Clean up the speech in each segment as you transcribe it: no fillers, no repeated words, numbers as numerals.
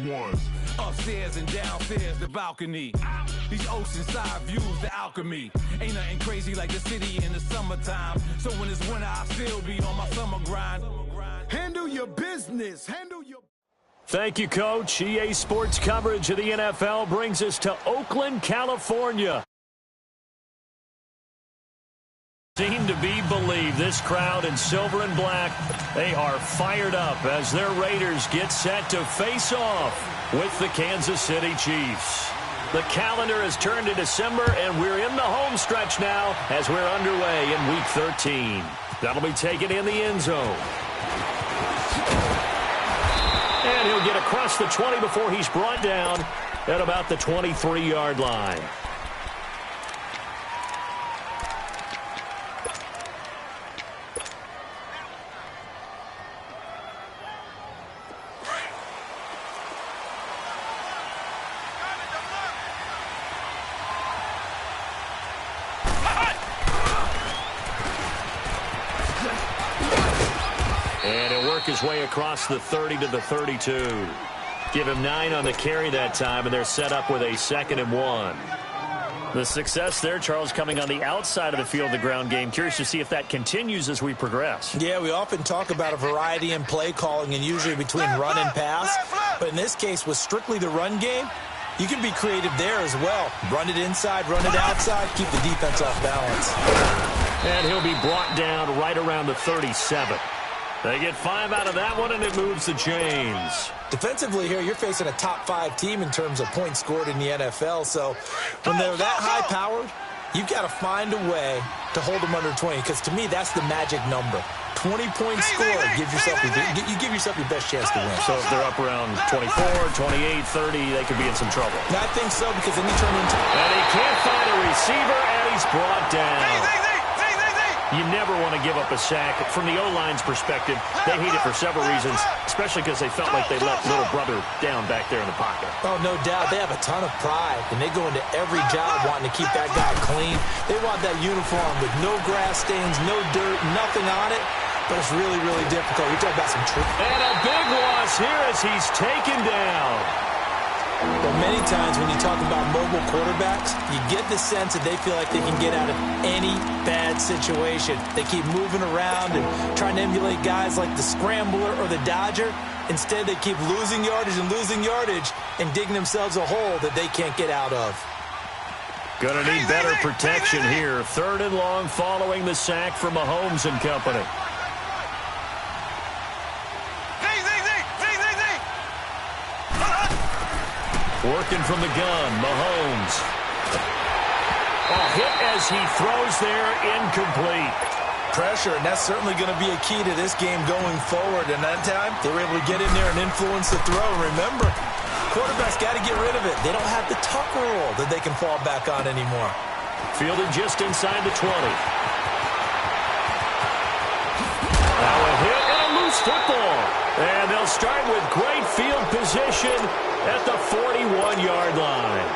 ones. Upstairs and downstairs, the balcony. These oceanside views, the alchemy. Ain't nothing crazy like the city in the summertime. So when it's winter, I still be on my summer grind. Handle your business. Handle your... Thank you, Coach. EA Sports coverage of the NFL brings us to Oakland, California. Seem to be believed. This crowd in silver and black, they are fired up as their Raiders get set to face off with the Kansas City Chiefs. The calendar has turned to December, and we're in the home stretch now as we're underway in Week 13. That'll be taken in the end zone. And he'll get across the 20 before he's brought down at about the 23-yard line. And he'll work his way across the 30 to the 32. Give him 9 on the carry that time, and they're set up with a 2nd and 1. The success there, Charles, coming on the outside of the field, the ground game. Curious to see if that continues as we progress. Yeah, we often talk about a variety in play calling and usually between run and pass. But in this case, with strictly the run game, you can be creative there as well. Run it inside, run it outside, keep the defense off balance. And he'll be brought down right around the 37. They get 5 out of that one, and it moves the chains. Defensively here, you're facing a top-5 team in terms of points scored in the NFL. So when they're that high-powered, you've got to find a way to hold them under 20, because to me, that's the magic number. 20-point score gives yourself you give yourself your best chance to win. So if they're up around 24, 28, 30, they could be in some trouble. I think so, because then you turn into... And he can't find a receiver, and he's brought down. You never want to give up a sack. From the O-line's perspective, they hate it for several reasons, especially because they felt like they let little brother down back there in the pocket. Oh, no doubt. They have a ton of pride, and they go into every job wanting to keep that guy clean. They want that uniform with no grass stains, no dirt, nothing on it, but it's really, really difficult. You're talking about some truth. And a big loss here as he's taken down. But many times when you talk about mobile quarterbacks, you get the sense that they feel like they can get out of any bad situation. They keep moving around and trying to emulate guys like the Scrambler or the Dodger. Instead, they keep losing yardage and digging themselves a hole that they can't get out of. Gonna need better protection here. 3rd and long following the sack from Mahomes and company. Working from the gun, Mahomes. A hit as he throws there, incomplete. Pressure, and that's certainly going to be a key to this game going forward. And that time, they were able to get in there and influence the throw. Remember, quarterbacks got to get rid of it. They don't have the tuck rule that they can fall back on anymore. Fielded just inside the 20. Now a hit and a loose football. And they'll start with great field position at the 41-yard line.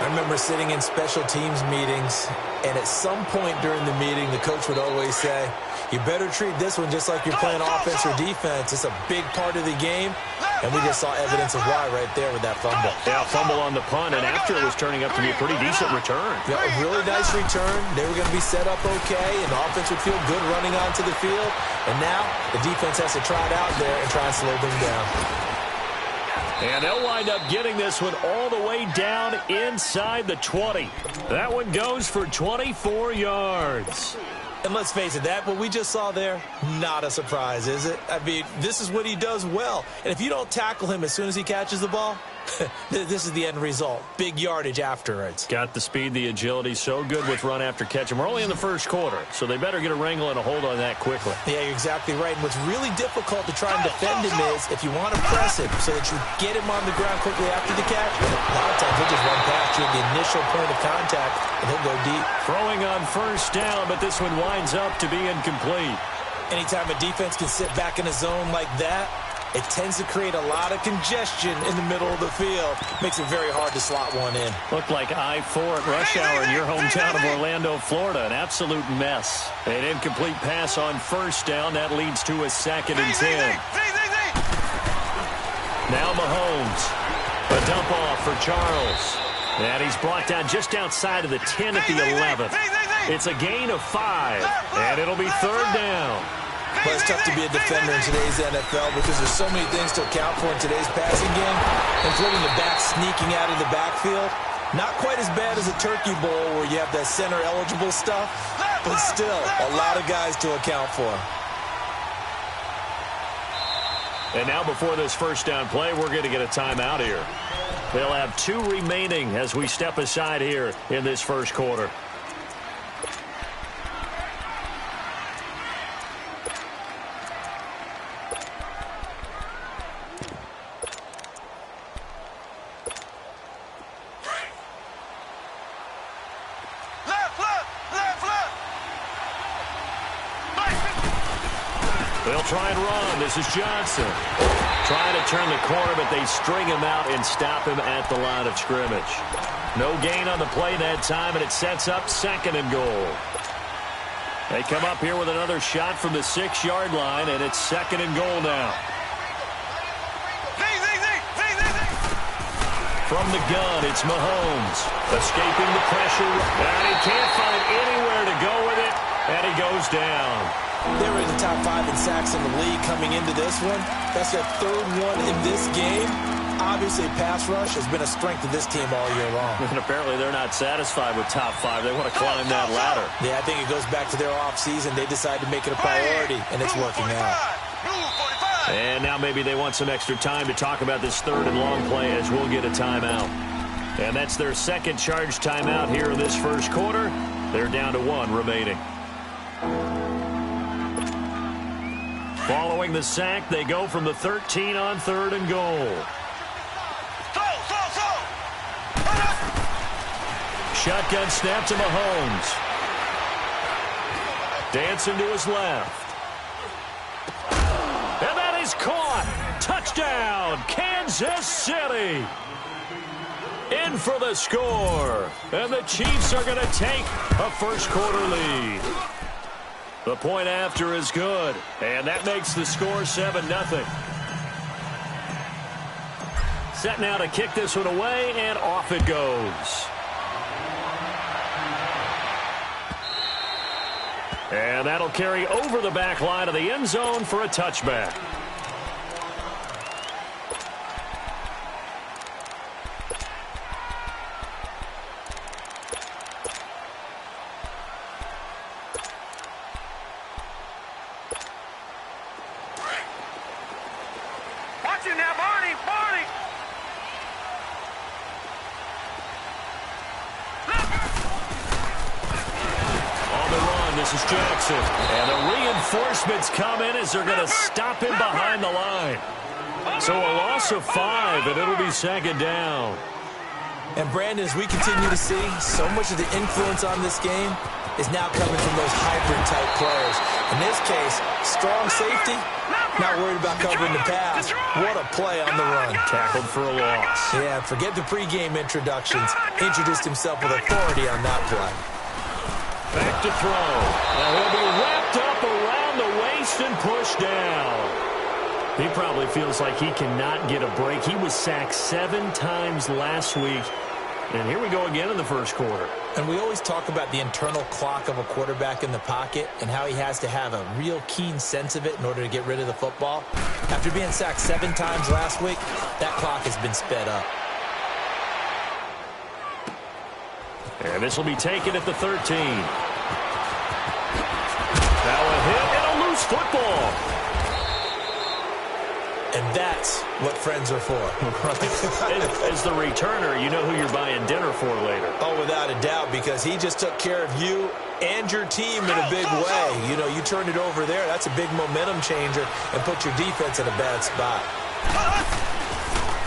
I remember sitting in special teams meetings, and at some point during the meeting, the coach would always say, you better treat this one just like you're playing offense or defense. It's a big part of the game, and we just saw evidence of why right there with that fumble. Yeah, fumble on the punt, and after it was turning up to be a pretty decent return. Yeah, a really nice return. They were going to be set up okay, and the offense would feel good running onto the field. And now the defense has to try it out there and try and slow them down. And they'll wind up getting this one all the way down inside the 20. That one goes for 24 yards. And let's face it, what we just saw there, not a surprise, is it? I mean, this is what he does well. And if you don't tackle him as soon as he catches the ball, this is the end result. Big yardage afterwards. Got the speed, the agility, so good with run after catch. And we're only in the first quarter, so they better get a wrangle and a hold on that quickly. Yeah, you're exactly right. And what's really difficult to try and defend him is if you want to press him so that you get him on the ground quickly after the catch, a lot of times he'll just run past you at the initial point of contact, and he'll go deep. Throwing on first down, but this one winds up to be incomplete. Anytime a defense can sit back in a zone like that, it tends to create a lot of congestion in the middle of the field. Makes it very hard to slot one in. Looked like I-4 at rush hour in your hometown of Orlando, Florida. An absolute mess. An incomplete pass on first down. That leads to a 2nd and 10. Now Mahomes. A dump off for Charles. And he's brought down just outside of the 10 at the 11th. It's a gain of 5, and it'll be 3rd down. But it's tough to be a defender in today's NFL because there's so many things to account for in today's passing game, including the back sneaking out of the backfield. Not quite as bad as a turkey bowl where you have that center-eligible stuff, but still a lot of guys to account for. And now before this first down play, we're going to get a timeout here. They'll have 2 remaining as we step aside here in this first quarter. They'll try and run. This is Johnson. Trying to turn the corner, but they string him out and stop him at the line of scrimmage. No gain on the play that time, and it sets up 2nd and goal. They come up here with another shot from the 6-yard line, and it's 2nd and goal now. From the gun, it's Mahomes. Escaping the pressure, and he can't find anywhere to go with it, and he goes down. They were in the top 5 in sacks in the league coming into this one. That's their 3rd one in this game. Obviously, pass rush has been a strength of this team all year long. And apparently they're not satisfied with top 5. They want to climb that ladder. Yeah, I think it goes back to their offseason. They decided to make it a priority, and it's working out. And now maybe they want some extra time to talk about this 3rd and long play as we'll get a timeout. And that's their 2nd charge timeout here in this first quarter. They're down to 1 remaining. Following the sack, they go from the 13 on 3rd and goal. Shotgun snap to Mahomes. Dancing to his left. And that is caught. Touchdown, Kansas City. In for the score. And the Chiefs are going to take a first quarter lead. The point after is good, and that makes the score 7-0. Set now to kick this one away, and off it goes. And that'll carry over the back line of the end zone for a touchback. This is Jackson. And the reinforcements come in as they're going to stop him behind the line. So a loss of 5, and it'll be 2nd down. And, Brandon, as we continue to see, so much of the influence on this game is now coming from those hybrid-type players. In this case, strong safety, not worried about covering the pass. What a play on the run. Tackled for a loss. Yeah, forget the pregame introductions. Introduced himself with authority on that play. Back to throw. Now he'll be wrapped up around the waist and pushed down. He probably feels like he cannot get a break. He was sacked 7 times last week. And here we go again in the first quarter. And we always talk about the internal clock of a quarterback in the pocket and how he has to have a real keen sense of it in order to get rid of the football. After being sacked 7 times last week, that clock has been sped up. And this will be taken at the 13. Now a hit and a loose football. And that's what friends are for. As the returner, you know who you're buying dinner for later. Oh, without a doubt, because he just took care of you and your team in a big way. You know, you turned it over there. That's a big momentum changer and put your defense in a bad spot.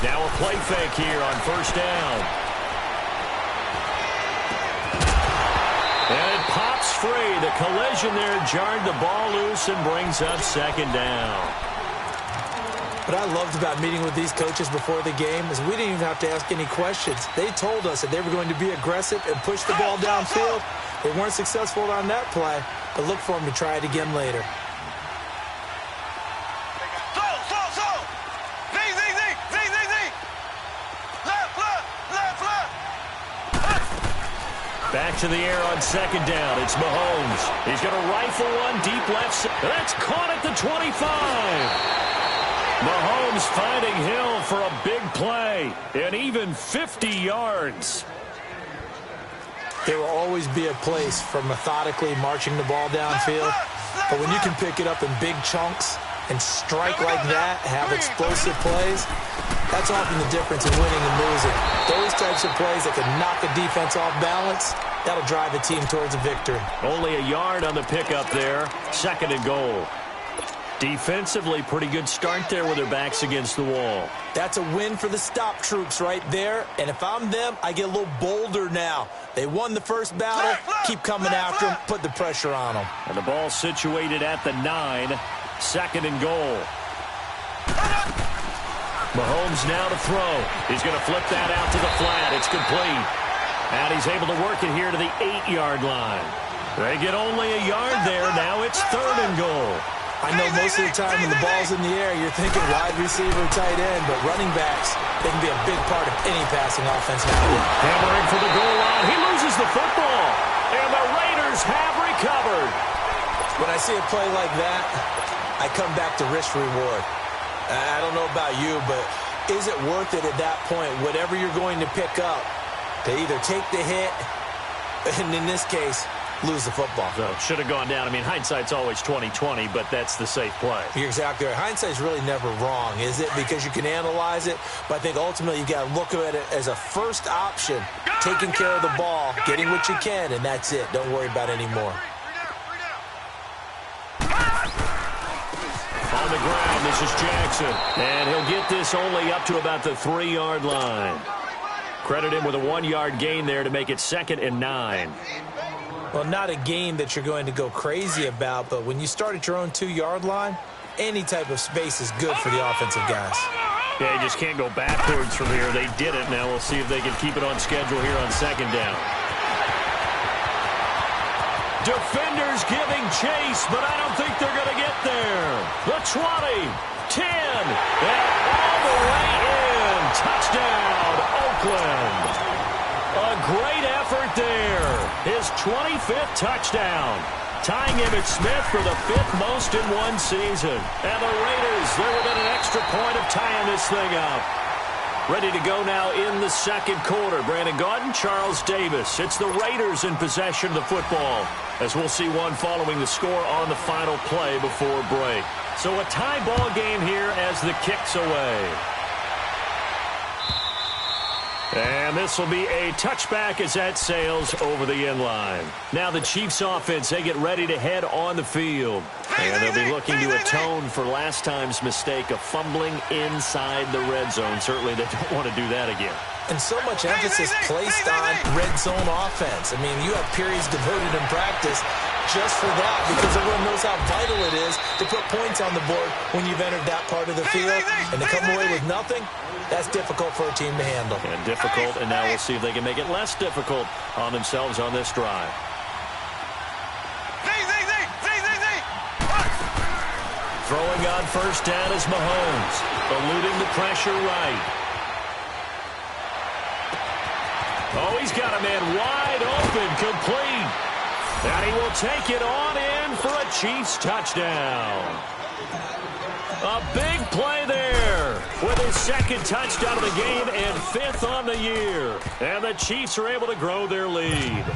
Now a play fake here on first down. And it pops free. The collision there jarred the ball loose and brings up 2nd down. What I loved about meeting with these coaches before the game is we didn't even have to ask any questions. They told us that they were going to be aggressive and push the ball downfield. They weren't successful on that play, but look for them to try it again later. Back to the air on second down. It's Mahomes. He's going to rifle one deep left. That's caught at the 25. Mahomes finding Hill for a big play. And even 50 yards. There will always be a place for methodically marching the ball downfield. But when you can pick it up in big chunks and strike like that, have explosive plays, that's often the difference in winning and losing. Those types of plays that can knock a defense off balance, that'll drive a team towards a victory. Only a yard on the pickup there. Second and goal. Defensively, pretty good start there with their backs against the wall. That's a win for the stop troops right there. And if I'm them, I get a little bolder now. They won the first battle. Keep coming after them. Put the pressure on them. And the ball situated at the 9. Second and goal. Mahomes now to throw. He's going to flip that out to the flat. It's complete. And he's able to work it here to the 8-yard line. They get only a yard there. Now it's third and goal. I know most of the time when the ball's in the air, you're thinking wide receiver, tight end, but running backs, they can be a big part of any passing offense now. Hammering for the goal line. He loses the football. And the Raiders have recovered. When I see a play like that, I come back to risk reward. I don't know about you, but is it worth it at that point, whatever you're going to pick up, to either take the hit, and in this case, lose the football? So it should have gone down. I mean, hindsight's always 20/20, but that's the safe play. You're exactly right. Hindsight's really never wrong, is it? Because you can analyze it, but I think ultimately you got to look at it as a first option, taking care of the ball, getting what you can, and that's it. Don't worry about any more. On the ground, this is Jackson. And he'll get this only up to about the 3-yard line. Credit him with a 1-yard gain there to make it 2nd and 9. Well, not a game that you're going to go crazy about, but when you start at your own 2-yard line, any type of space is good for the offensive guys. Yeah, you just can't go backwards from here. They did it. Now we'll see if they can keep it on schedule here on second down. Defenders giving chase, but I don't think they're going to get there. The 20, 10, and all the way in. Touchdown, Oakland. A great effort there. His 25th touchdown. Tying Emmitt Smith for the 5th most in one season. And the Raiders, they're within an extra point of tying this thing up. Ready to go now in the second quarter. Brandon Gaudin, Charles Davis. It's the Raiders in possession of the football, as we'll see one following the score on the final play before break. So a tie ball game here as the kick's away. And this will be a touchback as that sails over the end line. Now the Chiefs offense, they get ready to head on the field. And they'll be looking to atone for last time's mistake of fumbling inside the red zone. Certainly they don't want to do that again. And so much emphasis placed on red zone offense. I mean, you have periods devoted in practice just for that, because everyone knows how vital it is to put points on the board when you've entered that part of the field. And to come away with nothing, that's difficult for a team to handle. And difficult, and now we'll see if they can make it less difficult on themselves on this drive. Throwing on first down is Mahomes, eluding the pressure right. Oh, he's got a man wide open, complete. And he will take it on in for a Chiefs touchdown. A big play there with his 2nd touchdown of the game and 5th on the year. And the Chiefs are able to grow their lead.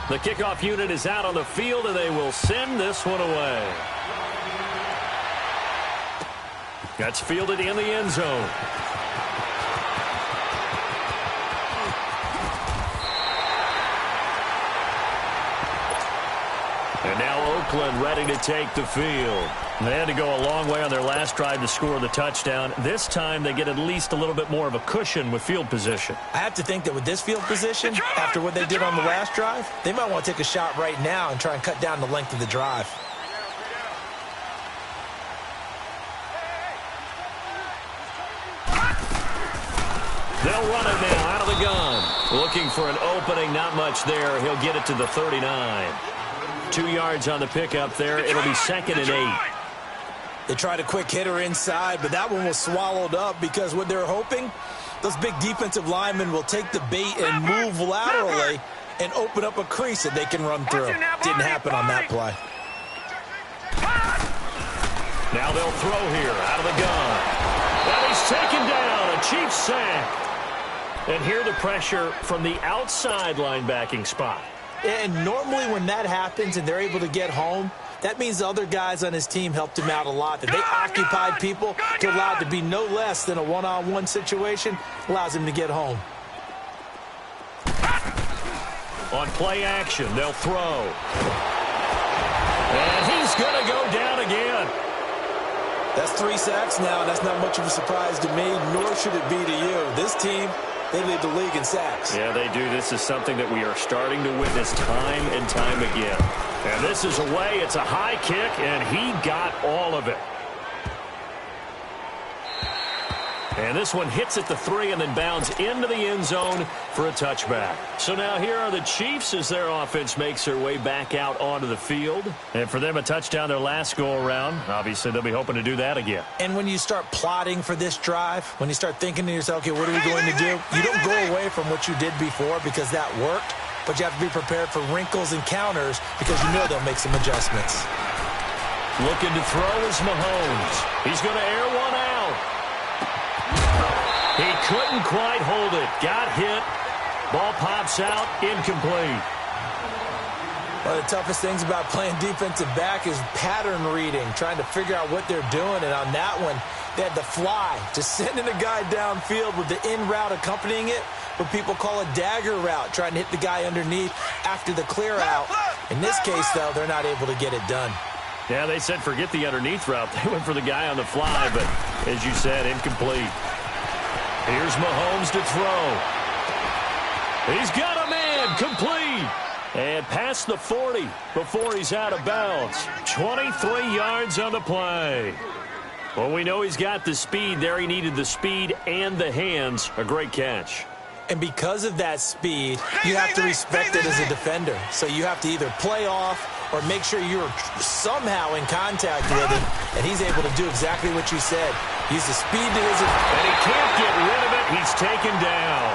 The kickoff unit is out on the field, and they will send this one away. That's fielded in the end zone. And now Oakland ready to take the field. They had to go a long way on their last drive to score the touchdown. This time they get at least a little bit more of a cushion with field position. I have to think that with this field position, after what they did on the last drive, they might want to take a shot right now and try and cut down the length of the drive. They'll run it now out of the gun. Looking for an opening, not much there. He'll get it to the 39. 2 yards on the pickup there. It'll be 2nd and 8. They tried a quick hitter inside, but that one was swallowed up because what they're hoping, those big defensive linemen will take the bait and move laterally and open up a crease that they can run through. Didn't happen on that play. Now they'll throw here out of the gun. And he's taken down, a Chiefs sack. And here the pressure from the outside linebacking spot. And normally when that happens and they're able to get home, that means the other guys on his team helped him out a lot. That they occupied people to allow it to be no less than a one-on-one situation, allows him to get home. On play action, they'll throw. And he's going to go down again. That's 3 sacks now, and that's not much of a surprise to me, nor should it be to you. This team, they lead the league in sacks. Yeah, they do. This is something that we are starting to witness time and time again. And this is away. It's a high kick, and he got all of it. And this one hits at the 3 and then bounds into the end zone for a touchback. So now here are the Chiefs as their offense makes their way back out onto the field. And for them, a touchdown their last go-around. Obviously, they'll be hoping to do that again. And when you start plotting for this drive, when you start thinking to yourself, okay, what are we going to do? You don't go away from what you did before because that worked, but you have to be prepared for wrinkles and counters because you know they'll make some adjustments. Looking to throw is Mahomes. He's going to air one out. He couldn't quite hold it. Got hit. Ball pops out. Incomplete. One of the toughest things about playing defensive back is pattern reading, trying to figure out what they're doing. And on that one, they had the fly, just sending a guy downfield with the in route accompanying it, what people call a dagger route, trying to hit the guy underneath after the clear out. In this case, though, they're not able to get it done. Yeah, they said forget the underneath route. They went for the guy on the fly, but as you said, incomplete. Here's Mahomes to throw. He's got a man, complete. And past the 40 before he's out of bounds. 23 yards on the play. Well, we know he's got the speed there. He needed the speed and the hands. A great catch. And because of that speed, you have to respect it as a defender. So you have to either play off or make sure you're somehow in contact with him, and he's able to do exactly what you said. Use the speed to his advantage. And he can't get rid of it. He's taken down.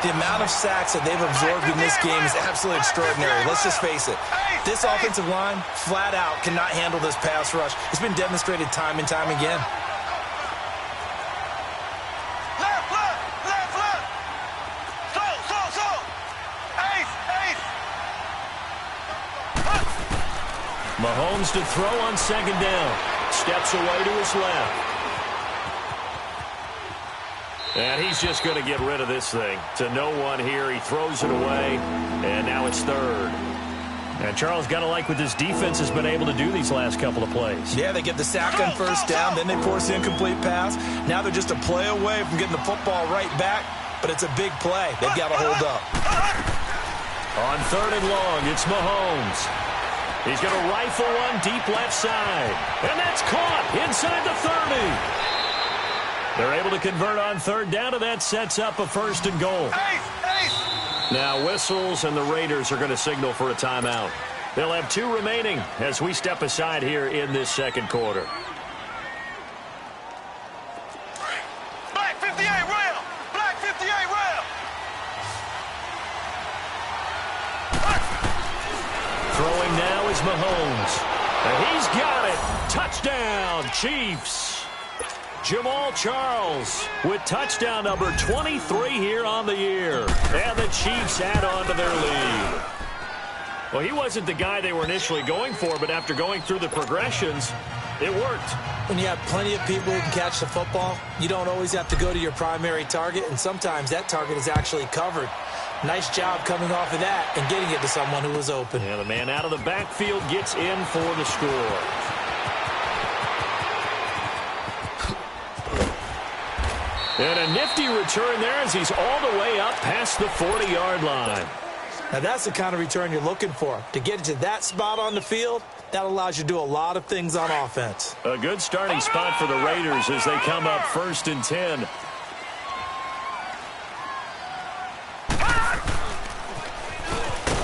The amount of sacks that they've absorbed in this game is absolutely extraordinary. Let's just face it. This offensive line, flat out, cannot handle this pass rush. It's been demonstrated time and time again. Mahomes to throw on second down. Steps away to his left. And he's just going to get rid of this thing. To no one here. He throws it away. And now it's third. And Charles, got to like what this defense has been able to do these last couple of plays. Yeah, they get the sack on first down. Then they force the incomplete pass. Now they're just a play away from getting the football right back. But it's a big play. They've got to hold up. On third and long, it's Mahomes. He's going to rifle one deep left side. And that's caught inside the 30. They're able to convert on third down, and that sets up a first and goal. Now whistles, and the Raiders are going to signal for a timeout. They'll have 2 remaining as we step aside here in this second quarter. Black 58 rail! Black 58 rail! Throwing now is Mahomes. And he's got it. Touchdown, Chiefs. Jamal Charles with touchdown number 23 here on the year. And the Chiefs add on to their lead. Well, he wasn't the guy they were initially going for, but after going through the progressions, it worked. When you have plenty of people who can catch the football, you don't always have to go to your primary target, and sometimes that target is actually covered. Nice job coming off of that and getting it to someone who was open. Yeah, the man out of the backfield gets in for the score. And a nifty return there as he's all the way up past the 40-yard line. Now that's the kind of return you're looking for. To get to that spot on the field, that allows you to do a lot of things on offense. A good starting spot for the Raiders as they come up 1st and 10.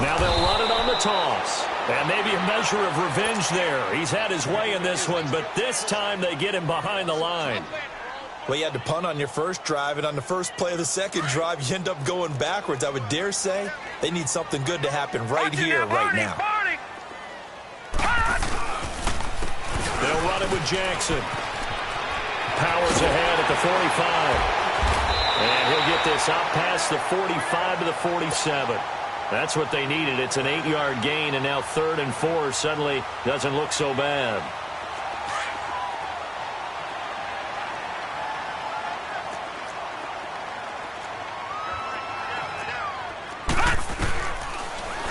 Now they'll run it on the toss. And maybe a measure of revenge there. He's had his way in this one, but this time they get him behind the line. Well, you had to punt on your first drive, and on the first play of the second drive, you end up going backwards. I would dare say they need something good to happen right here, right now. They'll run it with Jackson. Powers ahead at the 45. And he'll get this out past the 45 to the 47. That's what they needed. It's an 8-yard gain, and now 3rd and 4 suddenly doesn't look so bad.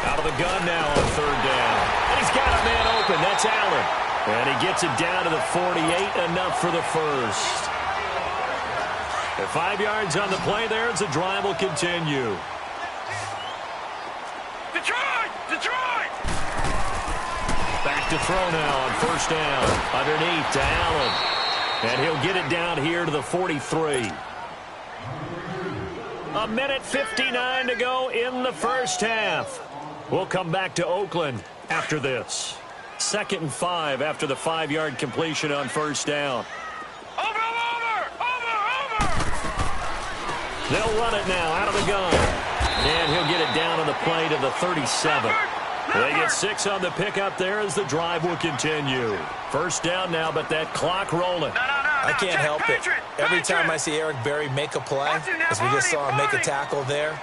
Out of the gun now on 3rd down. And he's got a man open. That's Allen. And he gets it down to the 48, enough for the first. At 5 yards on the play there, as the drive will continue. Detroit! Back to throw now on 1st down. Underneath to Allen. And he'll get it down here to the 43. 1:59 to go in the first half. We'll come back to Oakland after this. 2nd and 5 after the 5-yard completion on 1st down. Over! They'll run it now out of the gun. And he'll get it down on the play to the 37. They get 6 on the pickup there as the drive will continue. 1st down now, but that clock rolling. I can't help it. Every time I see Eric Berry make a play, as we just saw him make a tackle there,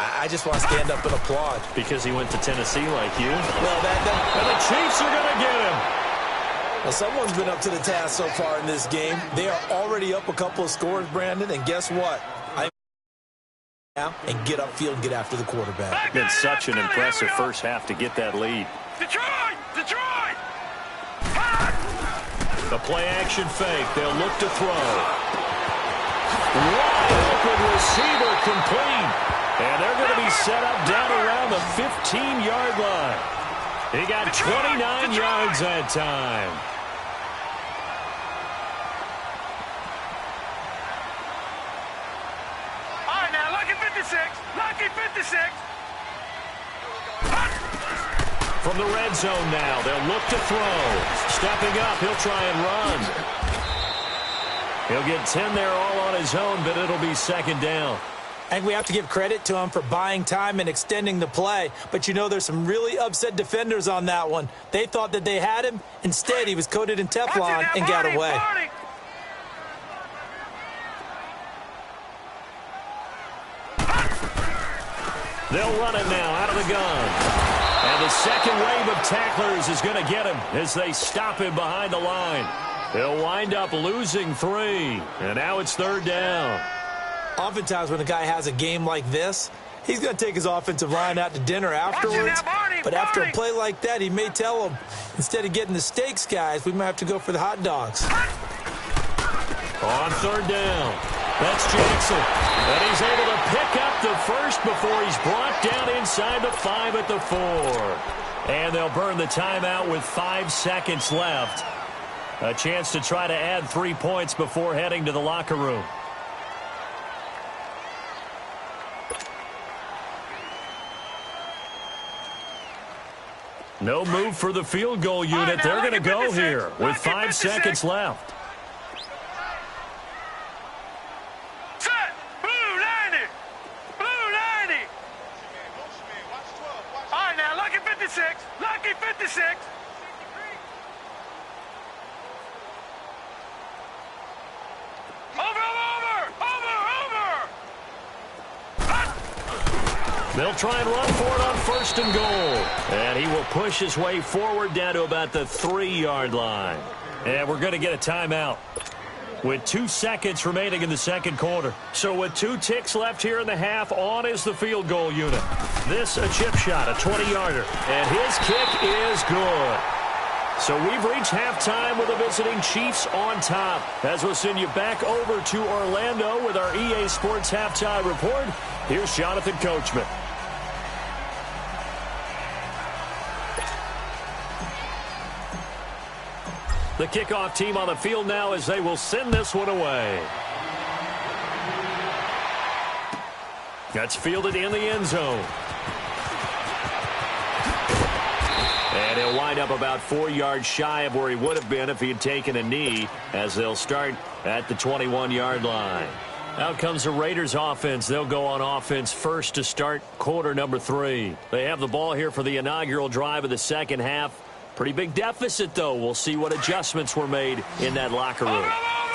I just want to stand up and applaud. Because he went to Tennessee like you? Well, and the Chiefs are going to get him. Well, someone's been up to the task so far in this game. They are already up a couple of scores, Brandon, and guess what? And get upfield and get after the quarterback. Been such an impressive first half to get that lead. Detroit! The play action fake. They'll look to throw. Wide open receiver complete. And they're going to be set up down around the 15-yard line. He got 29 yards that time. Lucky 56. From the red zone now, they'll look to throw. Stepping up, he'll try and run. He'll get 10 there all on his own, but it'll be 2nd down. I think we have to give credit to him for buying time and extending the play. But, you know, there's some really upset defenders on that one. They thought that they had him. Instead, he was coated in Teflon and got away. They'll run it now out of the gun. And the second wave of tacklers is going to get him as they stop him behind the line. They'll wind up losing 3. And now it's 3rd down. Oftentimes when a guy has a game like this, he's going to take his offensive line out to dinner afterwards. But after a play like that, he may tell them, instead of getting the steaks, guys, we might have to go for the hot dogs. On 3rd down. That's Jackson. And he's able to pick up the first before he's brought down inside the 5 at the 4. And they'll burn the timeout with 5 seconds left. A chance to try to add 3 points before heading to the locker room. No move for the field goal unit. They're going to go here with 5 seconds left. Lucky 56. Over. They'll try and run for it on 1st and goal. And he will push his way forward down to about the 3-yard line. And we're going to get a timeout with 2 seconds remaining in the 2nd quarter. So with 2 ticks left here in the half, on is the field goal unit. This a chip shot, a 20-yarder. And his kick is good. So we've reached halftime with the visiting Chiefs on top. As we'll send you back over to Orlando with our EA Sports Halftime Report, here's Jonathan Coachman. The kickoff team on the field now as they will send this one away. That's fielded in the end zone. And he'll wind up about 4 yards shy of where he would have been if he had taken a knee, as they'll start at the 21-yard line. Out comes the Raiders offense. They'll go on offense first to start quarter number 3. They have the ball here for the inaugural drive of the second half. Pretty big deficit, though. We'll see what adjustments were made in that locker room.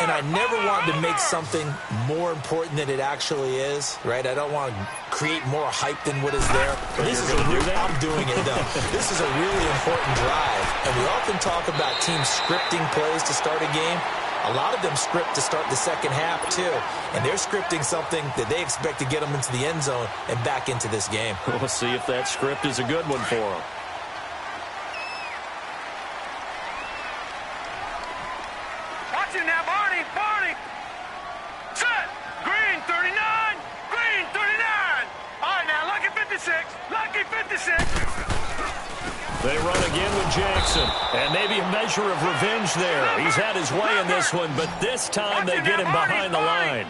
And I never want to make something more important than it actually is, right? I don't want to create more hype than what is there. But this is I'm doing it, though. This is a really important drive. And we often talk about teams scripting plays to start a game. A lot of them script to start the second half, too. And they're scripting something that they expect to get them into the end zone and back into this game. We'll see if that script is a good one for them. Watching now, Barney. Set. Green 39. Green 39. All right, now, lucky 56. Lucky 56. They run again with Jackson, and maybe a measure of revenge there. He's had his way in this one, but this time they get him behind the line.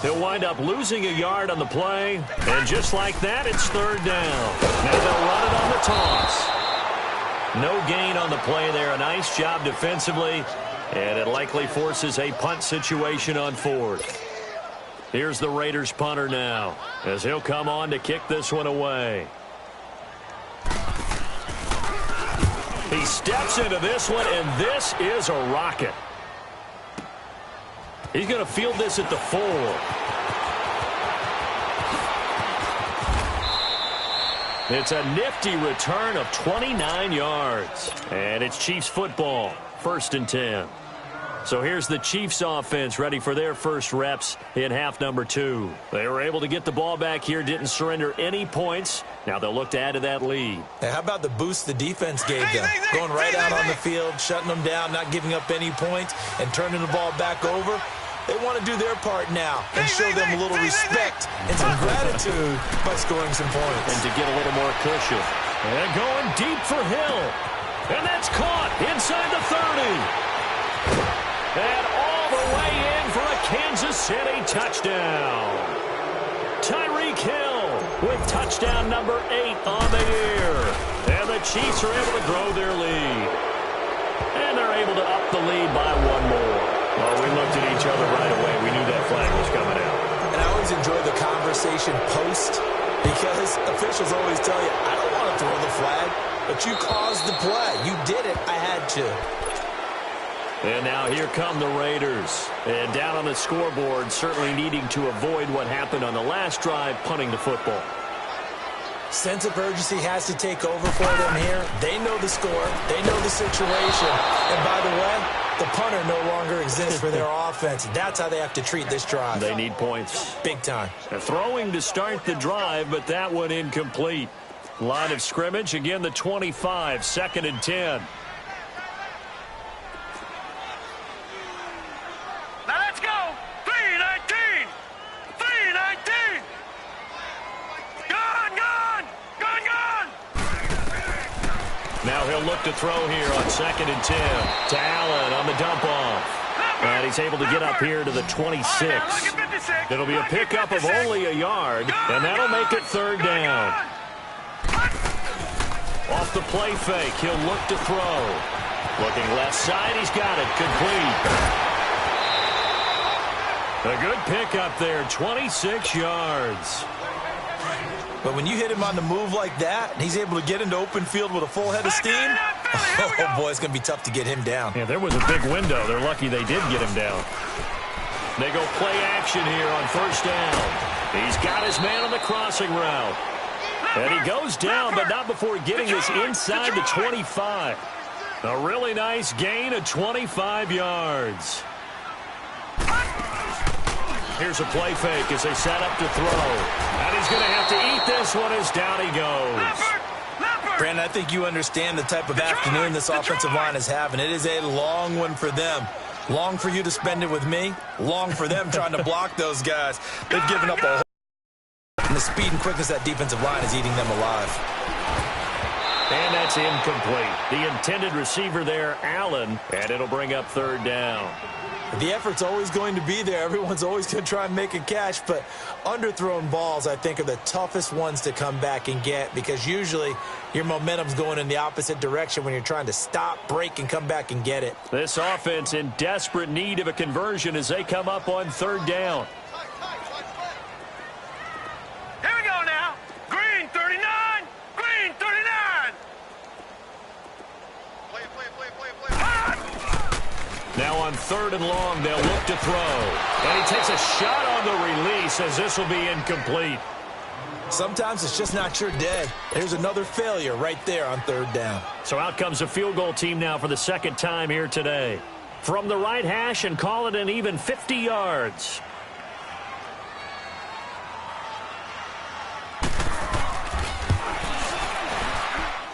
He'll wind up losing a yard on the play, and just like that, it's third down. Now they'll run it on the toss. No gain on the play there. A nice job defensively, and it likely forces a punt situation on fourth. Here's the Raiders punter now, as he'll come on to kick this one away. He steps into this one, and this is a rocket. He's going to field this at the 4. It's a nifty return of 29 yards. And it's Chiefs football, 1st and 10. So here's the Chiefs offense ready for their first reps in half number 2. They were able to get the ball back here, didn't surrender any points. Now they'll look to add to that lead. Hey, how about the boost the defense gave them? Going right out on the field, shutting them down, not giving up any points, and turning the ball back over. They want to do their part now and show them a little respect and some gratitude by scoring some points. And to get a little more cushion. And going deep for Hill. And that's caught inside the 30. And all the way in for a Kansas City touchdown. Tyreek Hill with touchdown number 8 on the year. And the Chiefs are able to grow their lead. And they're able to up the lead by 1 more. Well, we looked at each other right away. We knew that flag was coming out. And I always enjoy the conversation post because officials always tell you, I don't want to throw the flag, but you caused the play. You did it. I had to. And now here come the Raiders. And down on the scoreboard, certainly needing to avoid what happened on the last drive, punting the football. Sense of urgency has to take over for them here. They know the score. They know the situation. And by the way, the punter no longer exists for their offense. That's how they have to treat this drive. They need points. Big time. They're throwing to start the drive, but that one incomplete. Line of scrimmage, again the 25, 2nd and 10. Now let's go. 3-19. 3-19. Gone. Now he'll look to throw here on 2nd and 10. To Allen on the dump off. And he's able to get up here to the 26. It'll be a pickup of only a yard, and that'll make it third down. Off the play fake, he'll look to throw. Looking left side, he's got it, complete. A good pickup there, 26 yards. But when you hit him on the move like that, and he's able to get into open field with a full head of steam, oh boy, it's going to be tough to get him down. Yeah, there was a big window. They're lucky they did get him down. They go play action here on 1st down. He's got his man on the crossing route. And he goes down, but not before getting this inside the 25. A really nice gain of 25 yards. Here's a play fake as they set up to throw. And he's going to have to eat this one as down he goes. Brandon, I think you understand the type of afternoon this offensive line is having. It is a long one for them. Long for you to spend it with me. Long for them trying to block those guys. They've given up a whole... And the speed and quickness of that defensive line is eating them alive. And that's incomplete. The intended receiver there, Allen, and it'll bring up third down. The effort's always going to be there. Everyone's always going to try and make a catch, but underthrown balls, I think, are the toughest ones to come back and get because usually your momentum's going in the opposite direction when you're trying to stop, break, and come back and get it. This offense in desperate need of a conversion as they come up on third down. Here we go now. Green 39. Green 39. Play. Now on third and long, they'll look to throw. And he takes a shot on the release as this will be incomplete. Sometimes it's just not your day. There's another failure right there on third down. So out comes a field goal team now for the second time here today. From the right hash and call it an even 50 yards.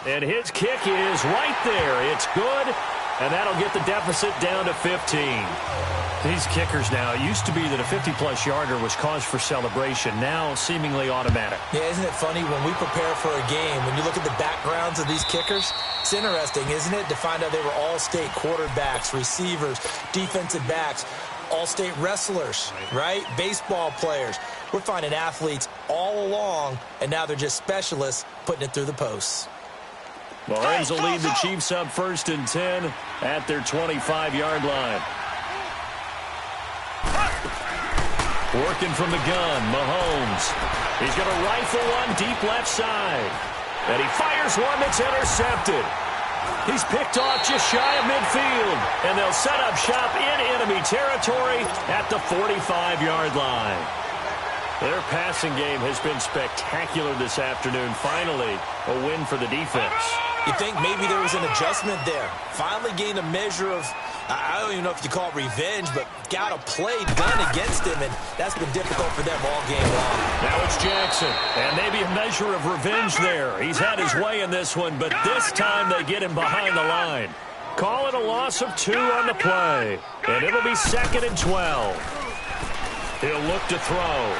And his kick is right there. It's good, and that'll get the deficit down to 15. These kickers now, it used to be that a 50-plus yarder was cause for celebration, now seemingly automatic. Yeah, isn't it funny when we prepare for a game, when you look at the backgrounds of these kickers, it's interesting, isn't it, to find out they were all-state quarterbacks, receivers, defensive backs, all-state wrestlers, right? Baseball players. We're finding athletes all along, and now they're just specialists putting it through the posts. Mahomes will lead the Chiefs up 1st and 10 at their 25-yard line. Working from the gun, Mahomes. He's going to rifle one deep left side. And he fires one that's intercepted. He's picked off just shy of midfield. And they'll set up shop in enemy territory at the 45-yard line. Their passing game has been spectacular this afternoon. Finally, a win for the defense. You think maybe there was an adjustment there. Finally gained a measure of, I don't even know if you call it revenge, but got a play done against him, and that's been difficult for them all game long. Now it's Jackson, and maybe a measure of revenge there. He's had his way in this one, but this time they get him behind the line. Call it a loss of 2 on the play, and it'll be 2nd and 12. He'll look to throw.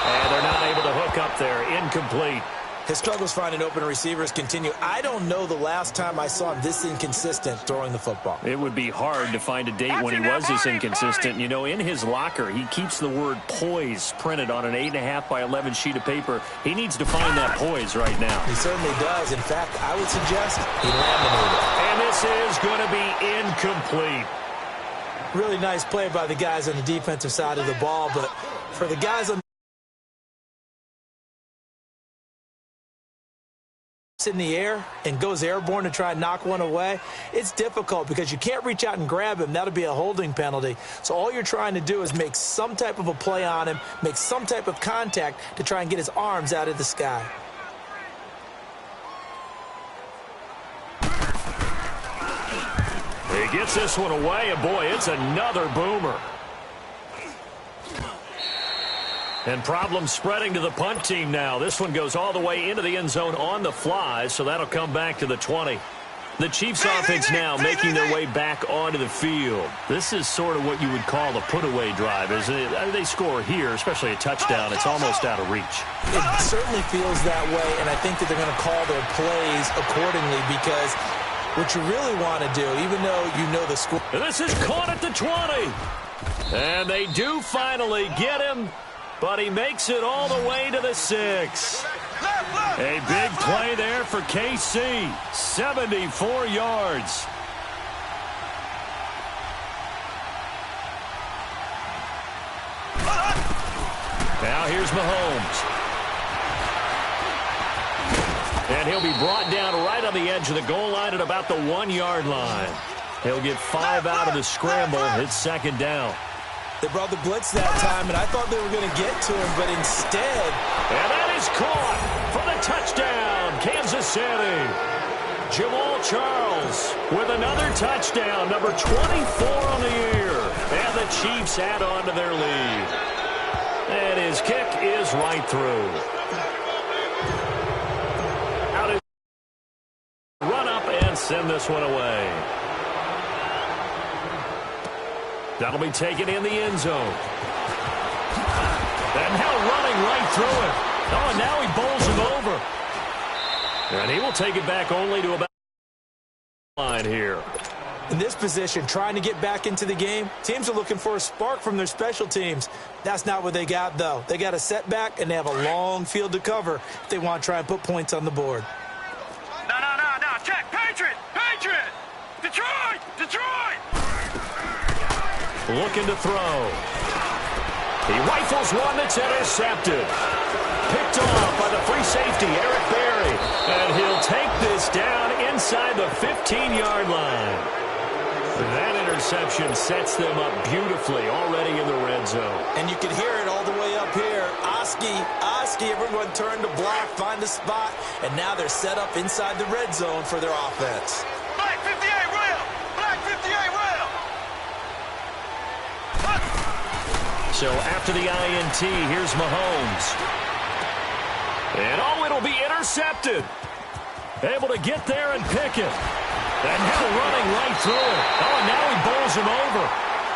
And they're not able to hook up there. Incomplete. His struggles finding open receivers continue. I don't know the last time I saw him this inconsistent throwing the football. It would be hard to find a date when he was this inconsistent. You know, in his locker, he keeps the word poise printed on an 8.5 by 11 sheet of paper. He needs to find that poise right now. He certainly does. In fact, I would suggest he laminated. And this is going to be incomplete. Really nice play by the guys on the defensive side of the ball, but for the guys on in the air and goes airborne to try and knock one away, it's difficult because you can't reach out and grab him. That'll be a holding penalty. So all you're trying to do is make some type of a play on him, make some type of contact to try and get his arms out of the sky. He gets this one away, and boy, it's another boomer. And problems spreading to the punt team now. This one goes all the way into the end zone on the fly, so that'll come back to the 20. The Chiefs offense now making their way back onto the field. This is sort of what you would call a put-away drive, isn't it? They score here, especially a touchdown. It's almost out of reach. It certainly feels that way, and I think that they're going to call their plays accordingly because what you really want to do, even though you know the score. This is caught at the 20. And they do finally get him. But he makes it all the way to the 6. A big play there for KC. 74 yards. Now here's Mahomes. And he'll be brought down right on the edge of the goal line at about the 1-yard line. He'll get 5 out of the scramble. It's 2nd down. They brought the blitz that time, and I thought they were going to get to him, but instead. And that is caught for the touchdown, Kansas City. Jamal Charles with another touchdown, number 24 on the year. And the Chiefs add on to their lead. And his kick is right through. Out is run up and send this one away. That'll be taken in the end zone. And now running right through it. Oh, and now he bowls him over. And he will take it back only to about the line here. In this position, trying to get back into the game, teams are looking for a spark from their special teams. That's not what they got, though. They got a setback, and they have a long field to cover if they want to try and put points on the board. No. Check. Patriot. Detroit. Looking to throw. He rifles one that's intercepted. Picked off by the free safety, Eric Berry. And he'll take this down inside the 15-yard line. That interception sets them up beautifully already in the red zone. And you can hear it all the way up here. Oski, everyone turned to block, find a spot, and now they're set up inside the red zone for their offense. Black 58 rail. So after the INT, here's Mahomes. And it'll be intercepted. Able to get there and pick it. And now running right through it. Oh, and now he bowls him over.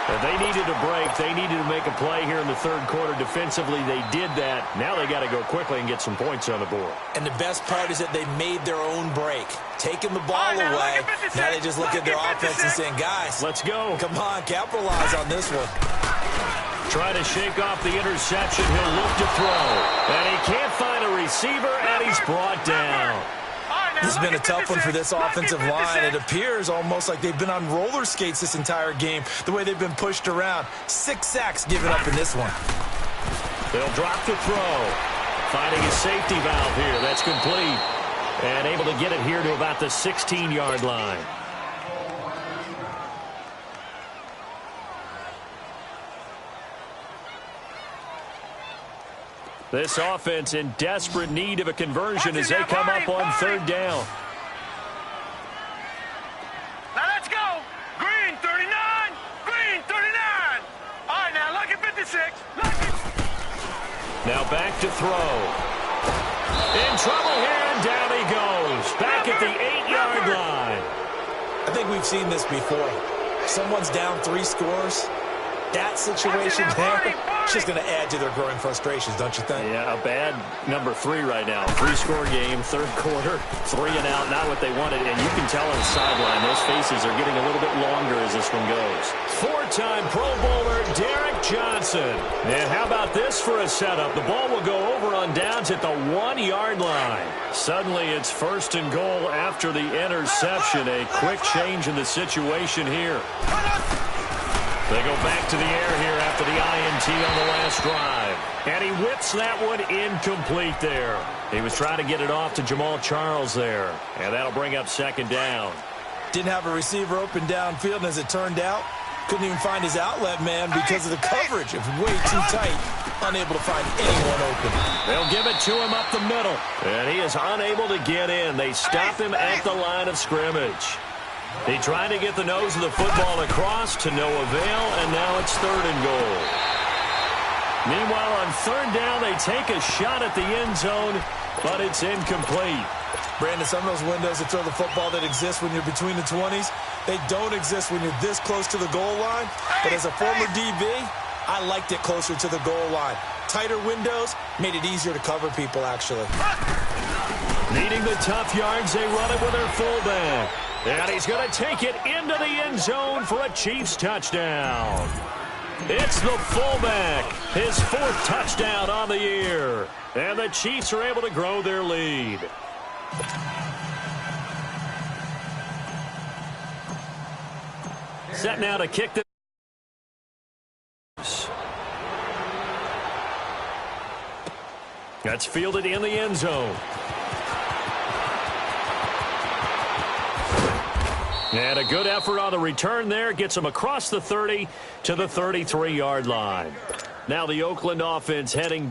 And they needed a break. They needed to make a play here in the third quarter. Defensively, they did that. Now they got to go quickly and get some points on the board. And the best part is that they made their own break. Taking the ball away. Now they just look at their offense and saying, guys, let's go. Come on, capitalize on this one. Trying to shake off the interception. He'll look to throw. And he can't find a receiver, and he's brought down. This has been a tough one for this offensive line. It appears almost like they've been on roller skates this entire game, the way they've been pushed around. 6 sacks given up in this one. They'll drop the throw. Finding a safety valve here. That's complete. And able to get it here to about the 16-yard line. This offense in desperate need of a conversion as they come up on third down. Now let's go. Green 39. All right, now lucky 56. Now back to throw. In trouble here, and down he goes. Back at the 8-yard line. I think we've seen this before. Someone's down 3 scores. That situation there, it's just going to add to their growing frustrations, don't you think? Yeah, a bad number 3 right now. 3-score game, third quarter, 3 and out, not what they wanted. And you can tell on the sideline, those faces are getting a little bit longer as this one goes. 4-time Pro Bowler Derek Johnson. And how about this for a setup? The ball will go over on downs at the 1-yard line. Suddenly it's 1st and goal after the interception. A quick change in the situation here. They go back to the air here after the INT on the last drive. And he whips that one incomplete there. He was trying to get it off to Jamal Charles there. And that'll bring up 2nd down. Didn't have a receiver open downfield, and as it turned out, couldn't even find his outlet man because of the coverage. It was way too tight. Unable to find anyone open. They'll give it to him up the middle. And he is unable to get in. They stop him at the line of scrimmage. He tried to get the nose of the football across to no avail, and now it's 3rd and goal. Meanwhile, on 3rd down, they take a shot at the end zone, but it's incomplete. Brandon, some of those windows to throw the football that exist when you're between the 20s, they don't exist when you're this close to the goal line. But as a former DB, I liked it closer to the goal line. Tighter windows made it easier to cover people, actually. Needing the tough yards, they run it with their fullback. And he's going to take it into the end zone for a Chiefs touchdown. It's the fullback, his 4th touchdown on the year. And the Chiefs are able to grow their lead. Set now to kick the... That's fielded in the end zone. And a good effort on the return there. Gets him across the 30 to the 33-yard line. Now the Oakland offense heading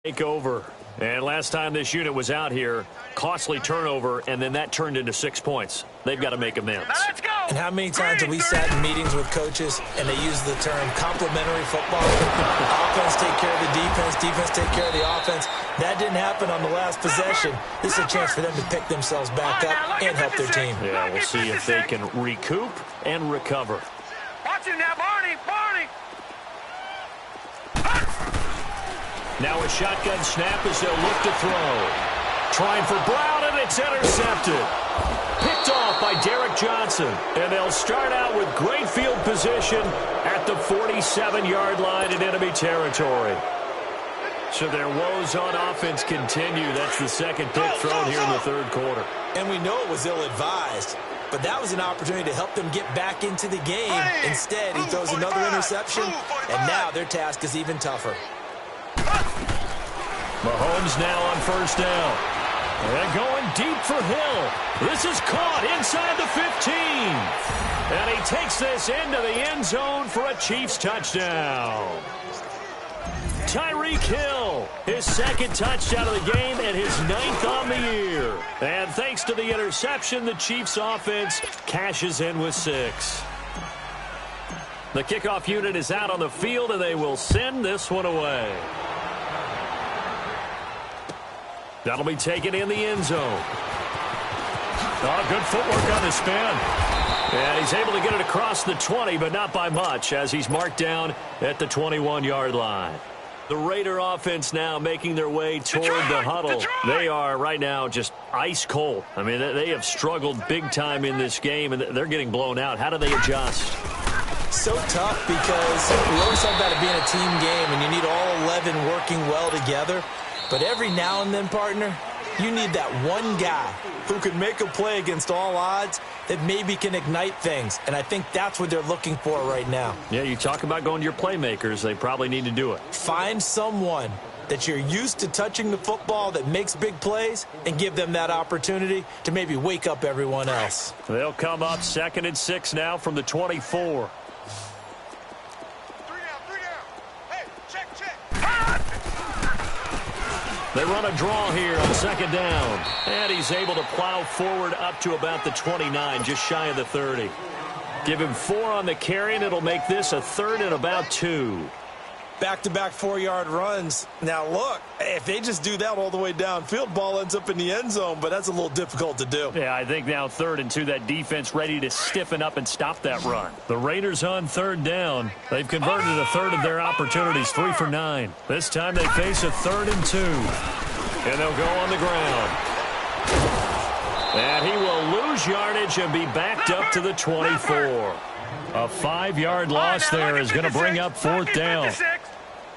take over. And last time this unit was out here, costly turnover, and then that turned into 6 points. They've got to make amends. Let's go. And how many times have we sat in meetings with coaches and they use the term complementary football? Offense take care of the defense, defense take care of the offense. That didn't happen on the last possession. This is a chance for them to pick themselves back up and help their team. Yeah, we'll see if they can recoup and recover. Watch him now, Barney. Now a shotgun snap as they'll look to throw. Trying for Brown, and it's intercepted. Picked off by Derek Johnson. And they'll start out with great field position at the 47-yard line in enemy territory. So their woes on offense continue. That's the second pick thrown here in the third quarter. And we know it was ill-advised, but that was an opportunity to help them get back into the game. Instead, he throws another interception, and now their task is even tougher. Mahomes now on first down. And going deep for Hill. This is caught inside the 15. And he takes this into the end zone for a Chiefs touchdown. Tyreek Hill, his second touchdown of the game and his 9th on the year. And thanks to the interception, the Chiefs offense cashes in with 6. The kickoff unit is out on the field, and they will send this one away. That'll be taken in the end zone. Oh, good footwork on the spin. And he's able to get it across the 20, but not by much, as he's marked down at the 21-yard line. The Raider offense now making their way toward the huddle. They are right now just ice cold. I mean, they have struggled big time in this game, and they're getting blown out. How do they adjust? So tough, because we always talk about it being a team game, and you need all 11 working well together. But every now and then, partner, you need that one guy who can make a play against all odds that maybe can ignite things. And I think that's what they're looking for right now. Yeah, you talk about going to your playmakers. They probably need to do it. Find someone that you're used to touching the football that makes big plays and give them that opportunity to maybe wake up everyone else. They'll come up 2nd and 6 now from the 24. They run a draw here on 2nd down. And he's able to plow forward up to about the 29, just shy of the 30. Give him 4 on the carry, and it'll make this a 3rd and about 2. Back-to-back 4-yard runs. Now, look, if they just do that all the way downfield, ball ends up in the end zone, but that's a little difficult to do. Yeah, I think now 3rd and 2, that defense ready to stiffen up and stop that run. The Raiders on 3rd down. They've converted a third of their opportunities, 3 for 9. This time they face a 3rd and 2. And they'll go on the ground. And he will lose yardage and be backed up to the 24. A 5-yard loss there is going to bring up 4th down.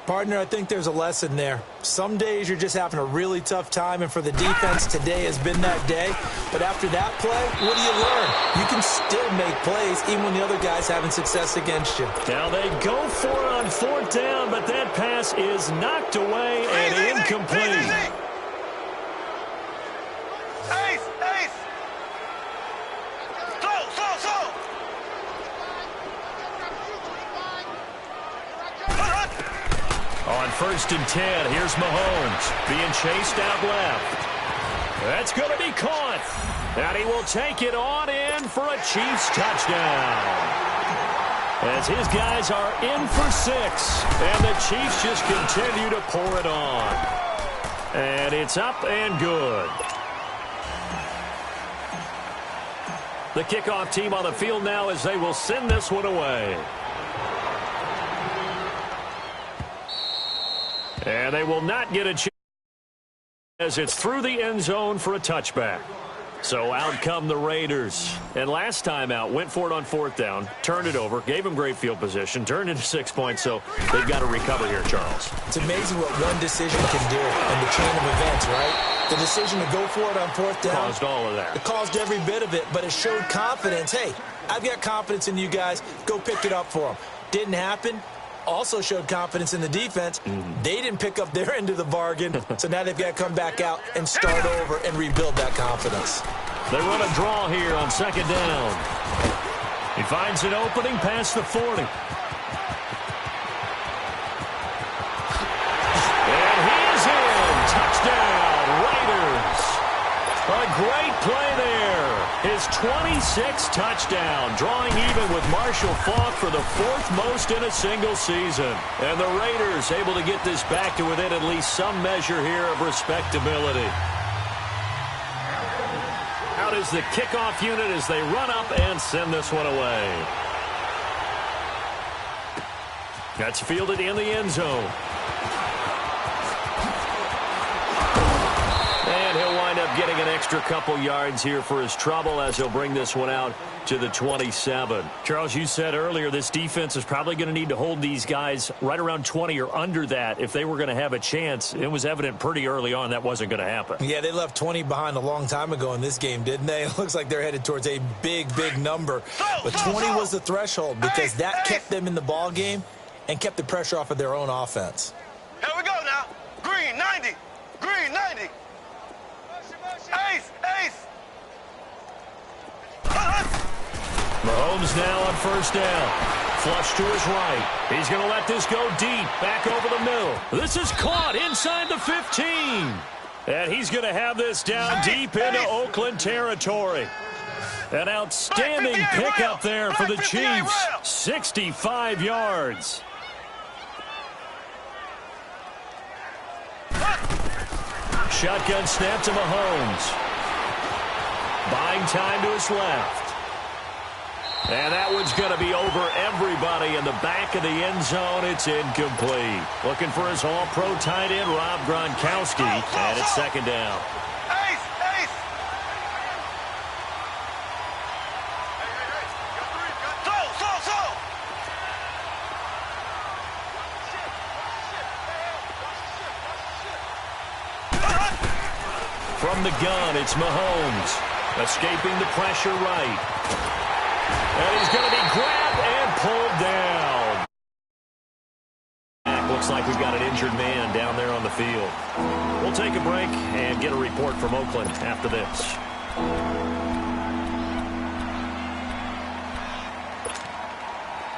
Partner, I think there's a lesson there. Some days you're just having a really tough time, and for the defense, today has been that day. But after that play, what do you learn? You can still make plays even when the other guy's having success against you. Now they go for it on 4th down, but that pass is knocked away and incomplete. On 1st and 10, here's Mahomes being chased out left. That's going to be caught. And he will take it on in for a Chiefs touchdown. As his guys are in for 6. And the Chiefs just continue to pour it on. And it's up and good. The kickoff team on the field now as they will send this one away. And they will not get a chance as it's through the end zone for a touchback. So out come the Raiders. And last time out, went for it on 4th down, turned it over, gave them great field position, turned into 6 points, so they've got to recover here, Charles. It's amazing what one decision can do in the chain of events, right? The decision to go for it on 4th down caused all of that. It caused every bit of it, but it showed confidence. Hey, I've got confidence in you guys. Go pick it up for them. Didn't happen. Also showed confidence in the defense. They didn't pick up their end of the bargain, so now they've got to come back out and start over and rebuild that confidence. They run a draw here on 2nd down. He finds an opening past the 40. And he is in. Touchdown, Raiders. A great play there. His 26th touchdown, drawing even with Marshall Faulk for the 4th most in a single season. And the Raiders able to get this back to within at least some measure here of respectability. Out is the kickoff unit as they run up and send this one away. That's fielded in the end zone. And he'll wind up getting an extra couple yards here for his trouble as he'll bring this one out to the 27. Charles, you said earlier this defense is probably going to need to hold these guys right around 20 or under that if they were going to have a chance. It was evident pretty early on that wasn't going to happen. Yeah, they left 20 behind a long time ago in this game, didn't they? It looks like they're headed towards a big number. But 20 was the threshold because that kept them in the ball game and kept the pressure off of their own offense. Here we go now. Green 90. Green 90. Ace. Mahomes now on first down. Flush to his right. He's going to let this go deep. Back over the middle. This is caught inside the 15. And he's going to have this down deep into Oakland territory. An outstanding pickup there for the Chiefs. 65 yards. Shotgun snap to Mahomes. Buying time to his left. And that one's going to be over everybody in the back of the end zone. It's incomplete. Looking for his all-pro tight end, Rob Gronkowski. And it's second down. Ace. From the gun, it's Mahomes. Escaping the pressure right. And he's going to be grabbed and pulled down. Looks like we've got an injured man down there on the field. We'll take a break and get a report from Oakland after this.